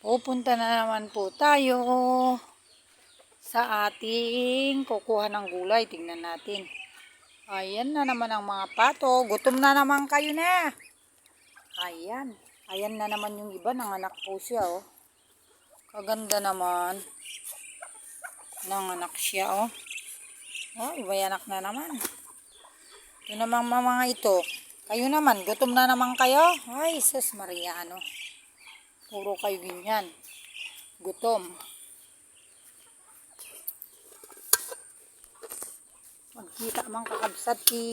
Pupunta na naman po tayo sa ating kukuha ng gulay. Tingnan natin. Ayan na naman ang mga pato. Gutom na naman kayo na. Ayan. Ayan na naman yung iba. Nanganak po siya, oh. Kaganda naman. Nanganak siya, oh. Oh, iba anak na naman. Ito naman mga ito. Kayo naman, gutom na naman kayo? Ay, sus Mariano. Puro kayo ganyan. Gutom. Magkita mang kakabsat ti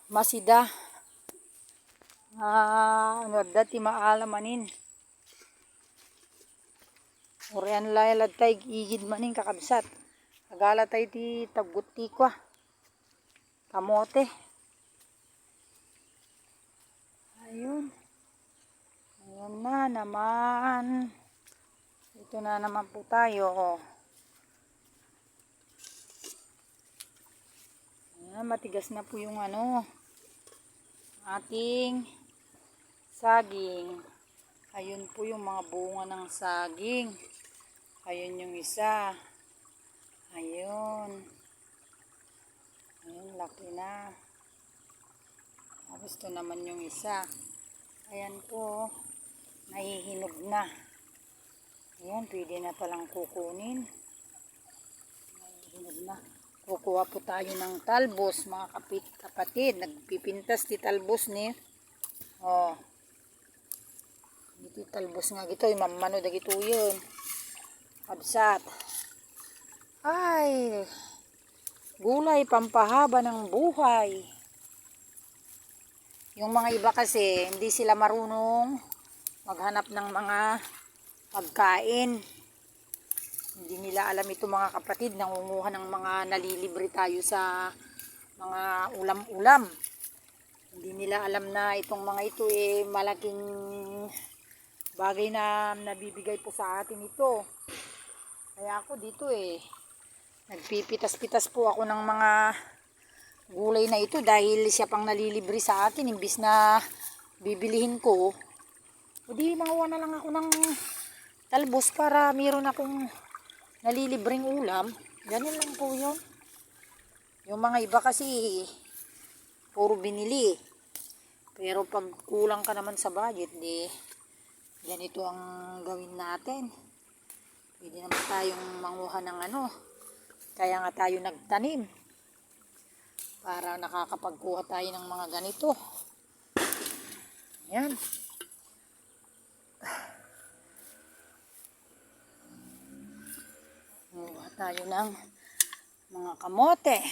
masida. Ano dati maalamanin. Urian layalad tayo igid manin kakabsat. Agala tayo ti taguti kwa. Kamote. Ayun. Ayun na naman. Ito na naman po tayo. Oh. Ayan, matigas na po yung ating saging. Ayun po yung mga bunga ng saging. Ayun yung isa. Ayun. Ayun, laki na. Tapos ito naman yung isa. Ayan po. Nahihinog na. Ayan, pwede na palang kukunin. Nahihinog na. Kukuha po tayo ng talbos, mga kapatid. Nagpipintas ti talbos ni. Oh. Iti talbos nga gito. Imamano da gito yun. Kabsat. Ay. Gulay, pampahaba ng buhay. Yung mga iba kasi, hindi sila marunong maghanap ng mga pagkain. Hindi nila alam ito mga kapatid, nangunguha ng mga nalilibre tayo sa mga ulam-ulam. Hindi nila alam na itong mga ito malaking bagay na nabibigay po sa atin ito. Kaya ako dito nagpipitas-pitas po ako ng mga gulay na ito dahil siya pang nalilibre sa akin imbis na bibilihin ko. O di manguha na lang ako ng talbos para mayroon akong nalilibreng ulam. Ganun lang po yun. Yung mga iba kasi puro binili. Pero pag kulang ka naman sa budget, di ganito ang gawin natin. Pwede naman tayong manguha ng kaya nga tayo nagtanim. Para nakakapagkuha tayo ng mga ganito. Ayan. Kuha tayo ng mga kamote.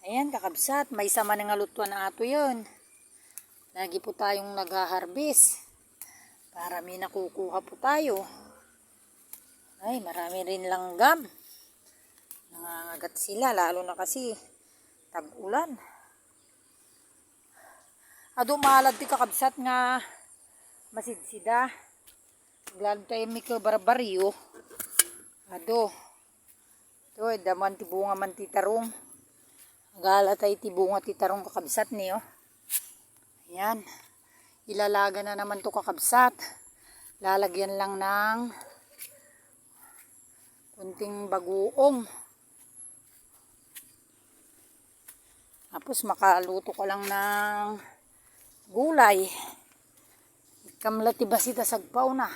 Ayan, kakabsat. May sama ng alutuan na ato yun. Lagi po tayong nag-harvest. Para may nakukuha po tayo. Ay, marami rin langgam. Nangangagat sila, lalo na kasi tag-ulan. Ado malad ti kakabsat nga masidsida. Lalo tayo may kabarbaryo. Ado. Ito, daman ti bunga man ti tarong. Gala tayo ti bunga ti tarong kakabsat niyo. Ayan. Ilalaga na naman to kakabsat. Lalagyan lang ng kunting bagoong. Tapos makaluto ko lang ng gulay. Ikamla ti basit asagpaw na.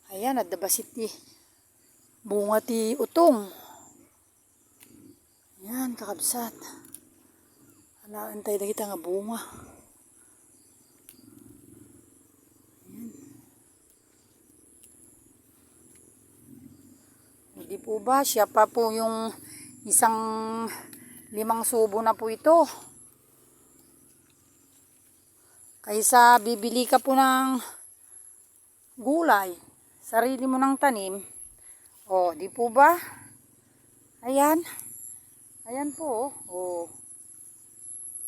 Ayan, at basit ti bunga ti utong. Ayan, kakabsat. Halaan tayo na kita nga bunga. Ayan. Hindi po ba? Siya pa po yung isang 5 subo na po ito. Kaysa bibili ka po ng gulay, sarili mo ng tanim. Oh, di po ba? Ayan. Ayan po. Oh.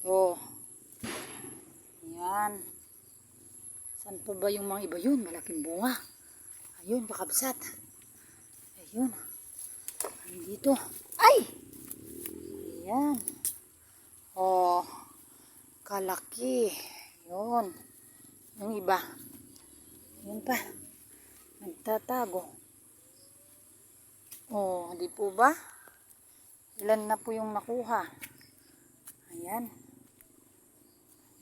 Oh. Ayan. Saan po ba yung mga iba yun? Malaking bunga. Ayun, kakabsat. Ayun. Dito. Ay! Ayan. Oh. Kalaki. Yun. Yung iba. Yun pa. Nagtatago. Oh, di po ba? Ilan na po yung nakuha? Ayan.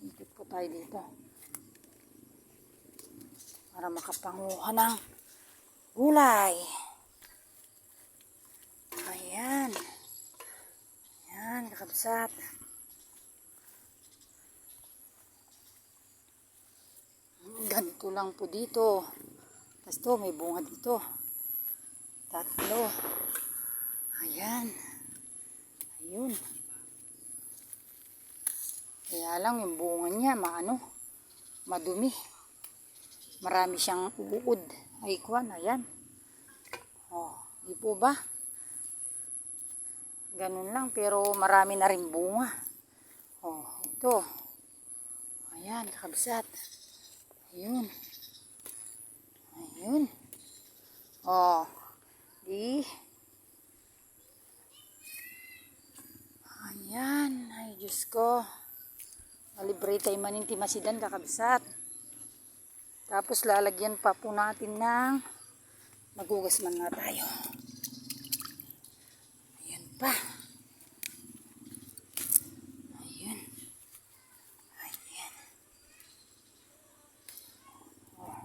Ikot po tayo dito. Para makapanguha ng gulay. Ayan. Ayan, kakabsat. Ganito lang po dito. Tapos to, may bunga dito. 3. Ayan. Ayun. Kaya lang yung bunga niya, madumi. Marami siyang uod. Ay, kwan, ayan. Oh, di po ba? Ganun lang, pero marami na rin bunga. Oh, ito. Ayan, kakabsat. Ayun. Ayun. Oh, di. Ayan. Ay, Diyos ko. Malibre tayo maninti masidan, kakabsat. Tapos lalagyan pa po natin ng magugas man na tayo. Ayan pa. Ayan. Ayan. Oh.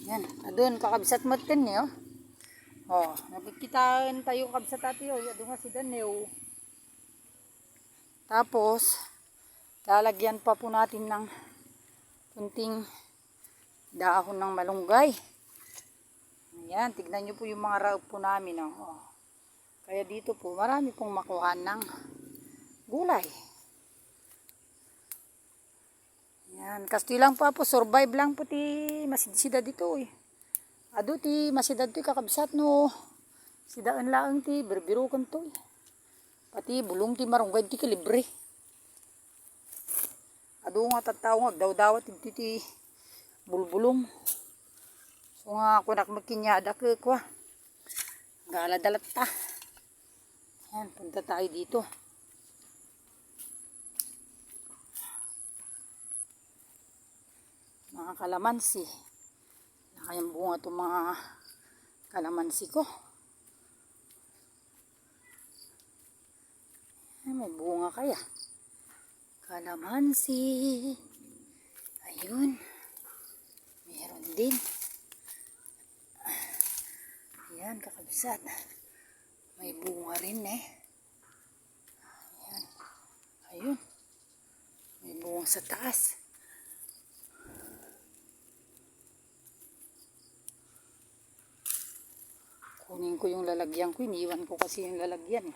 Ayan. Adun, kakabsat mo din niyo. Oh, nagkikitaan tayo kabsat ati. Oh, adun nga si Daneo. Tapos, lalagyan pa po natin ng kunting dahon ng malunggay. Ayan, tignan nyo po yung mga raog po namin. Oh. Kaya dito po, marami pong makuha ng gulay. Ayan, kasto lang po, survive lang po ti masidsida dito eh. Ado ti masidad ti kakabsat no. Sidaan lang ti, berbiro kan to eh. Pati bulong ti marunggay ti kalibre. Ado nga tatawag daw-dawat ti bulbulong. So nga kunak magkinyada ke kwa. Galadalat ta. Yan, punta tayo dito. Mga kalamansi. Nakayang bunga itong mga kalamansi ko. May bunga kaya. Kalamansi. Ayun. Meron din. Ayan, kakabsat. May bunga rin eh. Ayan. Ayun. May bunga sa taas. Kunin ko yung lalagyan ko. Iniwan ko kasi yung lalagyan.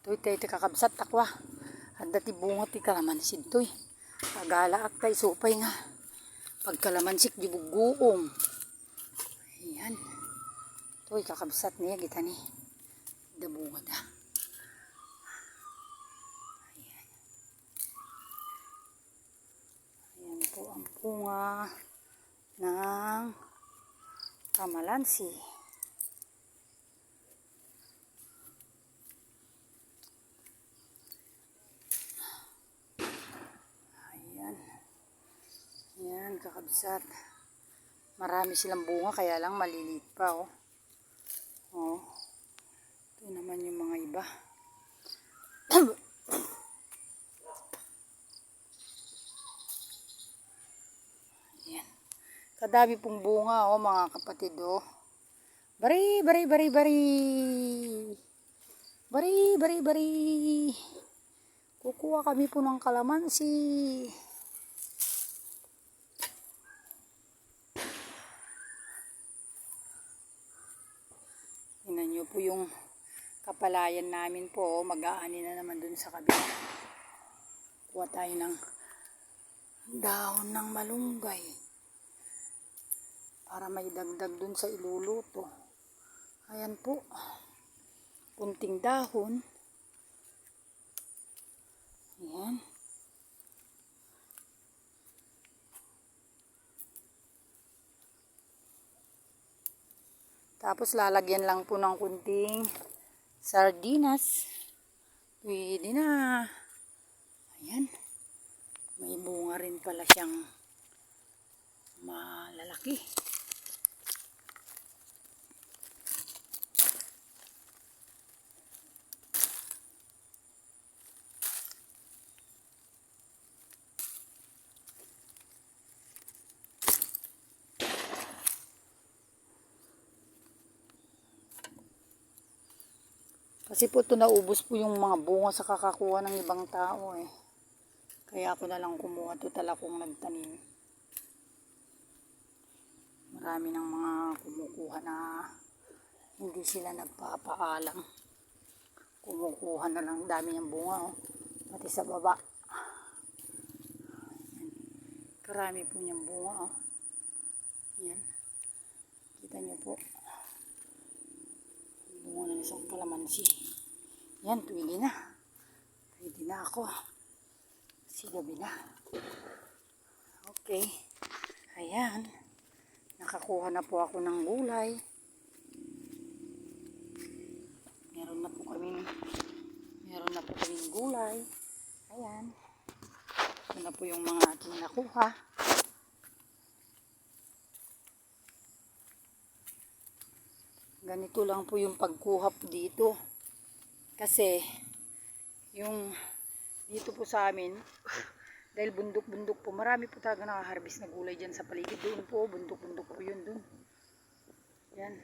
Ito kakabsat takwa. Handa ti bunga ti kalamansid to eh. Pagala ak tay supay nga. Pag kalamansik di buguong. Ayan. Ito kakabsat niya kita ni. Da bunga da. Ayan. Ayan po ang bunga ng kamalansi. Ayan, kakabsat. Marami silang bunga, kaya lang maliliit pa, oh. Oh. Ito naman yung mga iba. Ayan. Kadami pong bunga, oh, mga kapatid, oh. Bari, bari, bari, bari. Bari, bari, bari. Kukuha kami po ng kalamansi. Tingnan nyo po yung kapalayan namin po. Mag-aani na naman dun sa kabila. Kuha tayo ng dahon ng malunggay. Para may dagdag dun sa iluluto. Ayan po. kunting dahon. Ayan. Tapos lalagyan lang po ng kunting sardinas. Pwede na. Ayan. May bunga rin pala siyang malalaki. Kasi po ito naubos po yung mga bunga sa kakakuha ng ibang tao eh. Kaya ako na lang kumuha, total akong nagtanim. Marami ng mga kumukuha na hindi sila nagpapaalam. Kumukuha na lang, dami ng bunga oh. Pati sa baba. Yan. Karami po niyang bunga oh. Yan. Kita niyo po. Bunga ng isang kalamansi. Yan, pwede na. Pwede na ako. Kasi gabi na. Okay. Ayan. Nakakuha na po ako ng gulay. Meron na po kaming gulay. Ayan. Ito na po yung mga ating nakuha. Ganito lang po yung pagkuha po dito. Kasi, yung dito po sa amin, dahil bundok-bundok po, marami po talaga nakaharbis na gulay dyan sa paligid. Doon po, bundok-bundok po yun doon. Yan.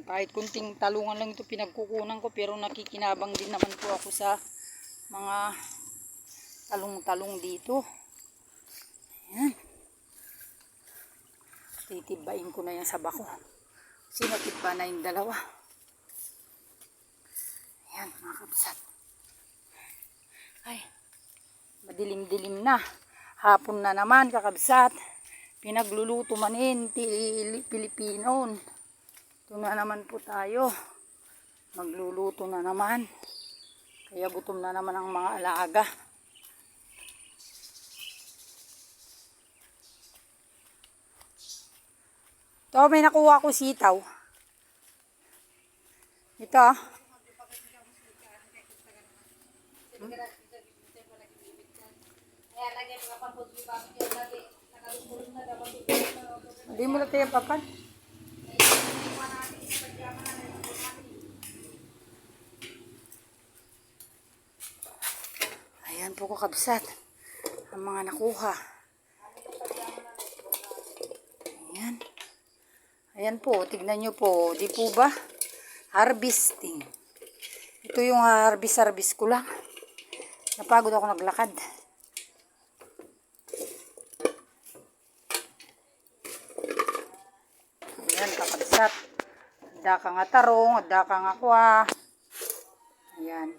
Kahit kunting talungan lang ito pinagkukunan ko, pero nakikinabang din naman po ako sa mga talong-talong dito. Yan. Titibain ko na yan sa bako. Sinatidba na yung dalawa. Ayan mga kabsat. Ay, madilim-dilim na. Hapon na naman kakabsat. Pinagluluto manin, Pilipinoon. Ito na naman po tayo. Magluluto na naman. Kaya gutom na naman ang mga alaga. Ito, may nakuha ko sitaw. Ito. Hindi mo lang tayo papan. Ayan po ko kabsat. Ang mga nakuha. Ayan. Ayan po, tignan nyo po. Di po ba? Harvesting. Ito yung harvest ko lang. Napagod ako naglakad. Ayan, kakabsat. Ada ka nga tarong, ada ka nga kwa. Ayan.